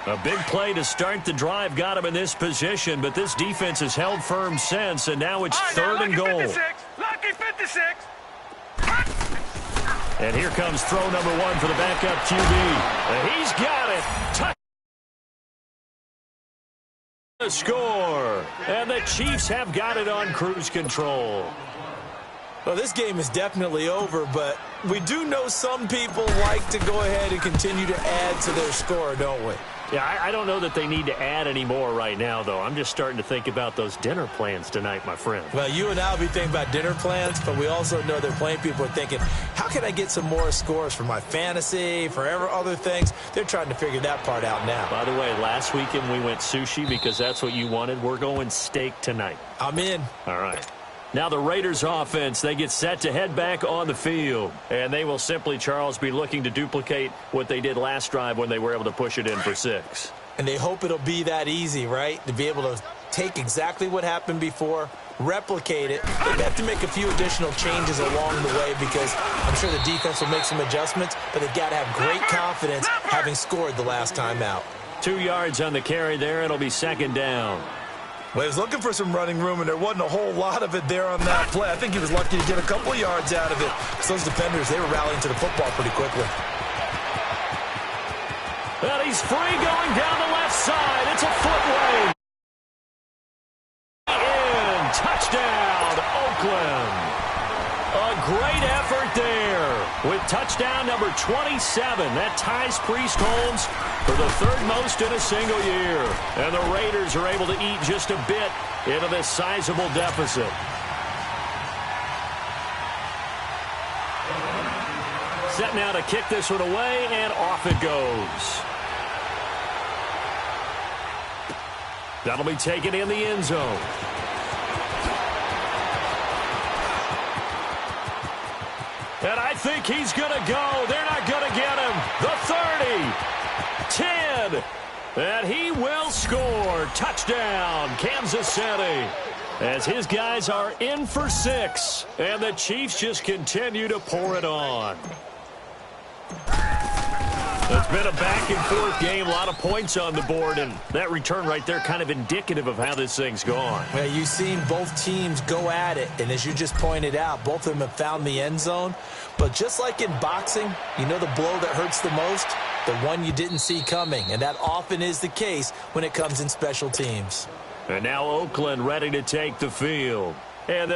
A big play to start the drive got him in this position, but this defense has held firm since, and now it's third and goal. Lucky 56. And here comes throw number one for the backup QB. And he's got it. Touch. The score. And the Chiefs have got it on cruise control. Well, this game is definitely over, but we do know some people like to go ahead and continue to add to their score, don't we? Yeah, I don't know that they need to add any more right now, though. I'm just starting to think about those dinner plans tonight, my friend. Well, you and I will be thinking about dinner plans, but we also know that plenty of people are thinking, how can I get some more scores for my fantasy, for other things? They're trying to figure that part out now. By the way, last weekend we went sushi because that's what you wanted. We're going steak tonight. I'm in. All right. Now the Raiders offense, they get set to head back on the field. And they will simply, Charles, be looking to duplicate what they did last drive when they were able to push it in for 6. And they hope it'll be that easy, right? To be able to take exactly what happened before, replicate it. They have to make a few additional changes along the way because I'm sure the defense will make some adjustments, but they've got to have great confidence having scored the last time out. 2 yards on the carry there. It'll be second down. Well, he was looking for some running room, and there wasn't a whole lot of it there on that play. I think he was lucky to get a couple of yards out of it. So those defenders, they were rallying to the football pretty quickly. And he's free going down the left side. It's a footway. In. Touchdown, Oakland. A great effort there with touchdown number 27. That ties Priest Holmes for the third most in a single year. And the Raiders are able to eat just a bit into this sizable deficit. Set now to kick this one away, and off it goes. That'll be taken in the end zone. And I think he's going to go. They're not going to get him. The 30, 10, and he will score. Touchdown, Kansas City. As his guys are in for 6, and the Chiefs just continue to pour it on. It's been a back-and-forth game, a lot of points on the board, and that return right there kind of indicative of how this thing's gone. Well, you've seen both teams go at it, and as you just pointed out, both of them have found the end zone. But just like in boxing, you know the blow that hurts the most? The one you didn't see coming, and that often is the case when it comes in special teams. And now Oakland ready to take the field. And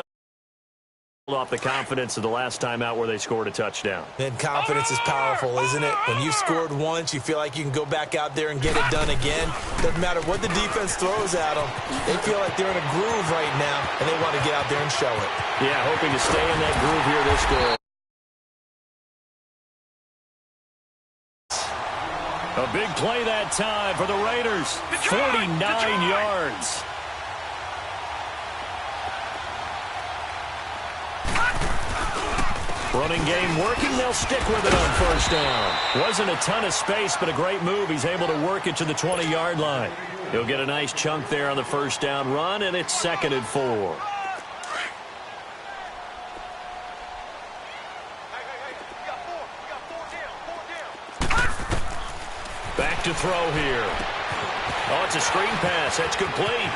off the confidence of the last time out where they scored a touchdown. And confidence is powerful, isn't it? When you've scored once, you feel like you can go back out there and get it done again. Doesn't matter what the defense throws at them. They feel like they're in a groove right now, and they want to get out there and show it. Yeah, hoping to stay in that groove here this goal. A big play that time for the Raiders. 49 yards. Running game working. They'll stick with it on first down. Wasn't a ton of space, but a great move. He's able to work it to the 20-yard line. He'll get a nice chunk there on the first down run, and it's 2nd and 4. Back to throw here. Oh, it's a screen pass. That's complete.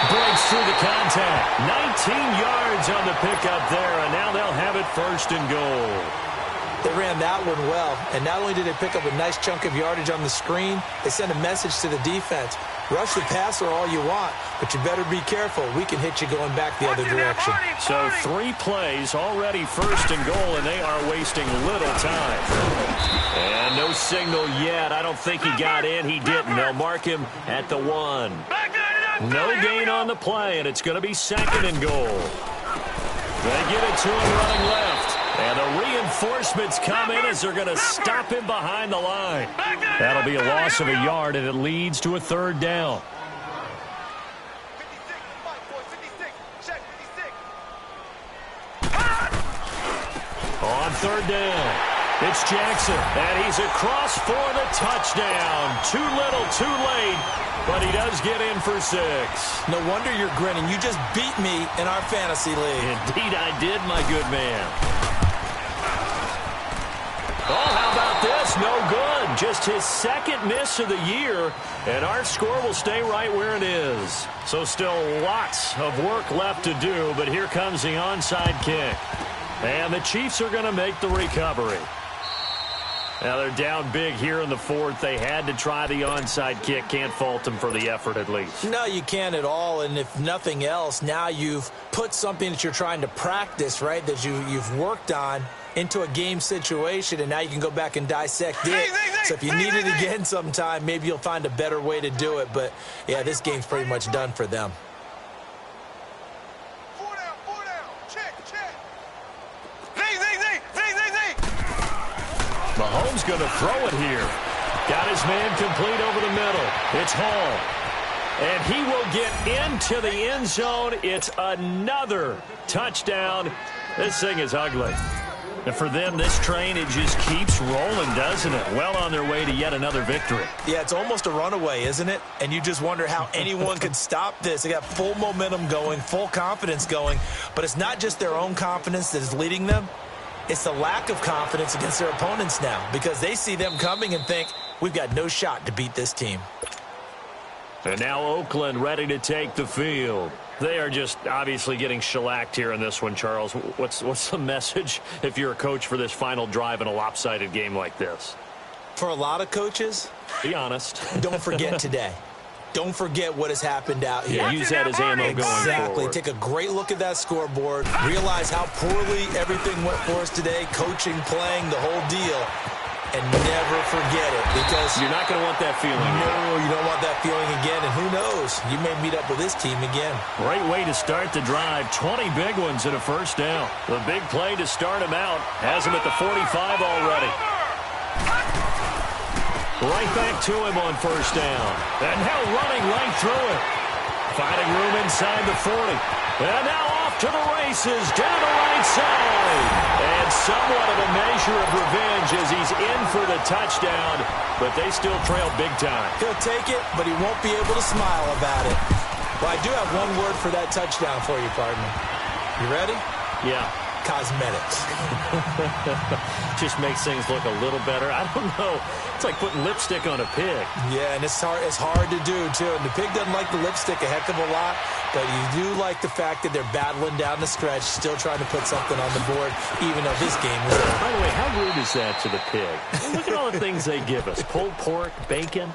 Breaks through the contact. 19 yards on the pickup there, and now they'll have it 1st and goal. They ran that one well, and not only did they pick up a nice chunk of yardage on the screen, they sent a message to the defense. Rush the passer all you want, but you better be careful. We can hit you going back the other direction. So 3 plays, already 1st and goal, and they are wasting little time. And no signal yet. I don't think he got in. He didn't. They'll mark him at the 1. No gain on the play, and it's going to be 2nd and goal. They give it to him running left. And the reinforcements come in as they're going to stop him behind the line. That'll be a loss of a yard, and it leads to a 3rd down. On 3rd down, it's Jackson, and he's across for the touchdown. Too little, too late, but he does get in for 6. No wonder you're grinning. You just beat me in our fantasy league. Indeed I did, my good man. Oh, how about this? No good. Just his 2nd miss of the year, and our score will stay right where it is. So still lots of work left to do, but here comes the onside kick. And the Chiefs are going to make the recovery. Now they're down big here in the 4th. They had to try the onside kick. Can't fault them for the effort at least. No, you can't at all. And if nothing else, now you've put something that you're trying to practice, right, that you've worked on into a game situation, and now you can go back and dissect it. So if you need it again sometime, maybe you'll find a better way to do it. But, yeah, this game's pretty much done for them. Mahomes going to throw it here. Got his man complete over the middle. It's Hall. And he will get into the end zone. It's another touchdown. This thing is ugly. And for them, this train, it just keeps rolling, doesn't it? Well on their way to yet another victory. Yeah, it's almost a runaway, isn't it? And you just wonder how anyone could stop this. They got full momentum going, full confidence going. But it's not just their own confidence that is leading them. It's the lack of confidence against their opponents now, because they see them coming and think, we've got no shot to beat this team. And now Oakland ready to take the field. They are just obviously getting shellacked here in this one, Charles. What's the message if you're a coach for this final drive in a lopsided game like this? For a lot of coaches, be honest. Don't forget today. Don't forget what has happened out here. Yeah, use that as ammo going forward. Exactly. Take a great look at that scoreboard. Realize how poorly everything went for us today. Coaching, playing, the whole deal. And never forget it, because you're not going to want that feeling. No, you don't want that feeling again. And who knows? You may meet up with this team again. Great way to start the drive. 20 big ones and a 1st down. The big play to start him out. Has him at the 45 already. Right back to him on 1st down. And now running right through it. Finding room inside the 40. And now off to the races down the right side. And somewhat of a measure of revenge as he's in for the touchdown. But they still trail big time. He'll take it, but he won't be able to smile about it. Well, I do have one word for that touchdown for you, partner. You ready? Yeah. Cosmetics. Just makes things look a little better. I don't know. It's like putting lipstick on a pig. Yeah, and it's hard to do, too. And the pig doesn't like the lipstick a heck of a lot, but you do like the fact that they're battling down the stretch, still trying to put something on the board, even though this game is over. By the way, how rude is that to the pig? Look at all the things they give us. Pulled pork, bacon.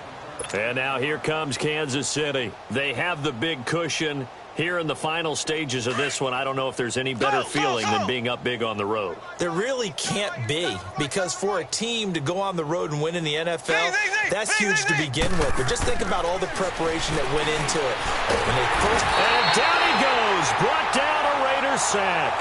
And now here comes Kansas City. They have the big cushion. Here in the final stages of this one, I don't know if there's any better feeling than being up big on the road. There really can't be, because for a team to go on the road and win in the NFL, that's huge to begin with. But just think about all the preparation that went into it. And down he goes, brought down a Raiders sack.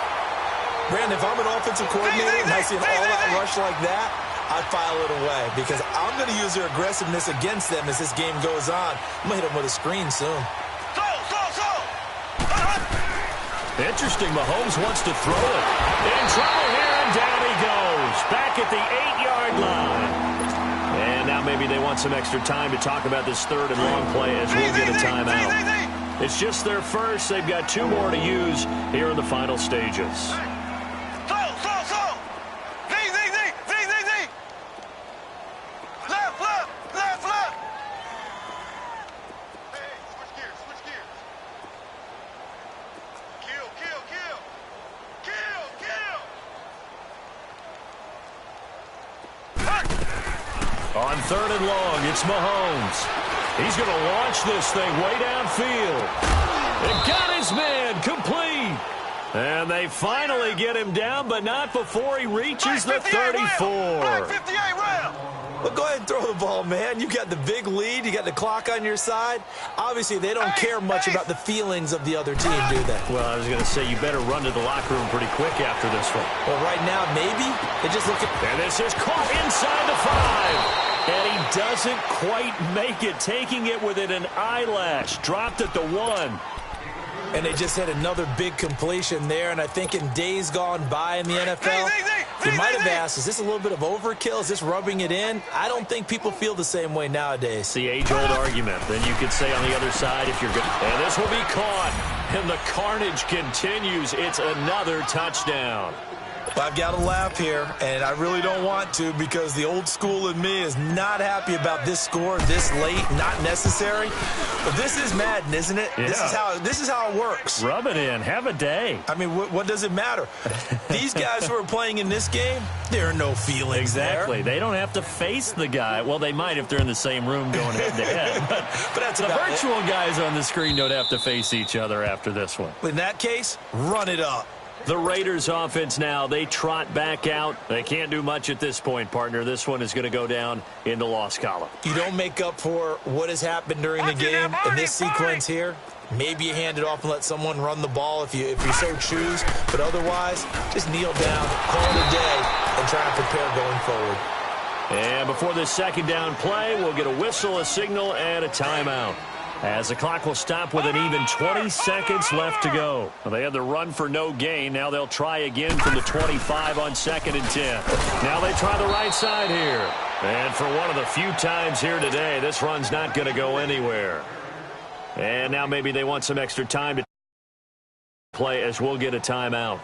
Brandon, if I'm an offensive coordinator and I see an all-out rush like that, I'd file it away, because I'm going to use their aggressiveness against them as this game goes on. I'm going to hit them with a screen soon. Interesting, Mahomes wants to throw it. In trouble here, and down he goes. Back at the 8-yard line. And now maybe they want some extra time to talk about this third and long play as we'll get a timeout. It's just their first. They've got 2 more to use here in the final stages. On third and long, it's Mahomes. He's going to launch this thing way downfield. It got his man complete. And they finally get him down, but not before he reaches the 34. Well, go ahead and throw the ball, man. You got the big lead. You got the clock on your side. Obviously, they don't care much about the feelings of the other team, do they? Well, I was going to say, you better run to the locker room pretty quick after this one. Well, right now, maybe. They just look at... And this is caught inside the 5. And he doesn't quite make it, taking it within an eyelash. Dropped at the 1. And they just had another big completion there. And I think in days gone by in the NFL, you might have asked, is this a little bit of overkill? Is this rubbing it in? I don't think people feel the same way nowadays. It's the age-old argument. Then you could say on the other side, if you're good. And this will be caught. And the carnage continues. It's another touchdown. I've got to laugh here, and I really don't want to, because the old school in me is not happy about this score this late, not necessary. But this is Madden, isn't it? Yeah. This is how it works. Rub it in. Have a day. I mean, what does it matter? These guys who are playing in this game, there are no feelings exactly. there. They don't have to face the guy. Well, they might if they're in the same room going head-to-head. But that's the virtual guys on the screen don't have to face each other after this one. In that case, run it up. The Raiders offense now, they trot back out. They can't do much at this point, partner. This one is going to go down in the loss column. You don't make up for what has happened during the game in this sequence here. Maybe you hand it off and let someone run the ball if you so choose. But otherwise, just kneel down, call it a day, and try to prepare going forward. And before this second down play, we'll get a whistle, a signal, and a timeout, as the clock will stop with an even 20 seconds left to go. Well, they had the run for no gain. Now they'll try again from the 25 on 2nd and 10. Now they try the right side here. And for one of the few times here today, this run's not going to go anywhere. And now maybe they want some extra time to play, as we'll get a timeout,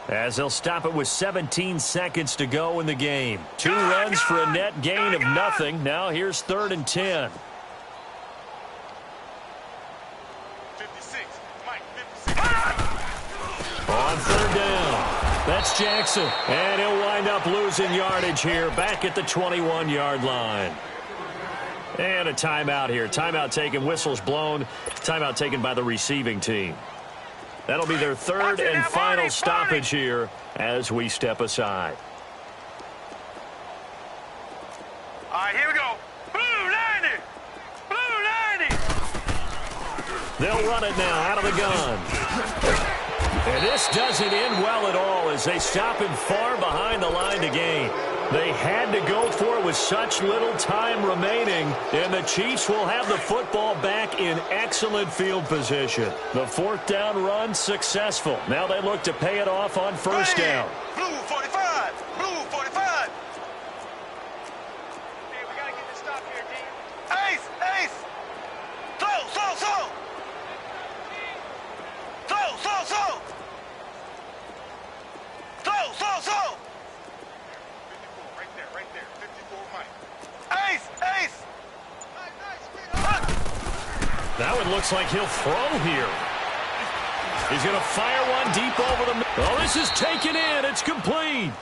as they'll stop it with 17 seconds to go in the game. 2 runs for a net gain of nothing. Now here's 3rd and 10. On 3rd down, that's Jackson. And he'll wind up losing yardage here back at the 21-yard line. And a timeout here. Timeout taken, whistles blown. Timeout taken by the receiving team. That'll be their 3rd and final stoppage here as we step aside. All right, here we go. Blue 90. Blue 90. They'll run it now out of the gun. And this doesn't end well at all as they stop him far behind the line to gain. They had to go for it with such little time remaining, and the Chiefs will have the football back in excellent field position. The 4th down run successful. Now they look to pay it off on 1st down. Blue 45. Blue 45. Hey, we got to get this stop here, team. Ace. Ace. So. So. Right there. 54, Mike. Ace. That one looks like he'll throw here. He's going to fire one deep over the middle. Oh, this is taken in. It's complete.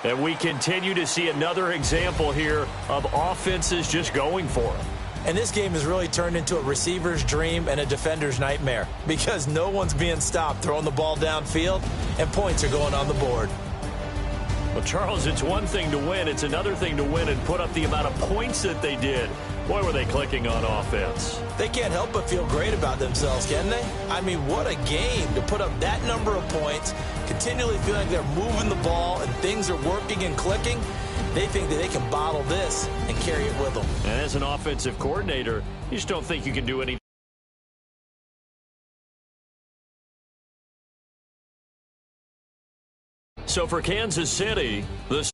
And we continue to see another example here of offenses just going for it. And this game has really turned into a receiver's dream and a defender's nightmare because no one's being stopped throwing the ball downfield, and points are going on the board. Well, Charles, it's one thing to win. It's another thing to win and put up the amount of points that they did. Boy, were they clicking on offense. They can't help but feel great about themselves, can they? I mean, what a game to put up that number of points, continually feeling like they're moving the ball and things are working and clicking. They think that they can bottle this and carry it with them. And as an offensive coordinator, you just don't think you can do anything. So for Kansas City, the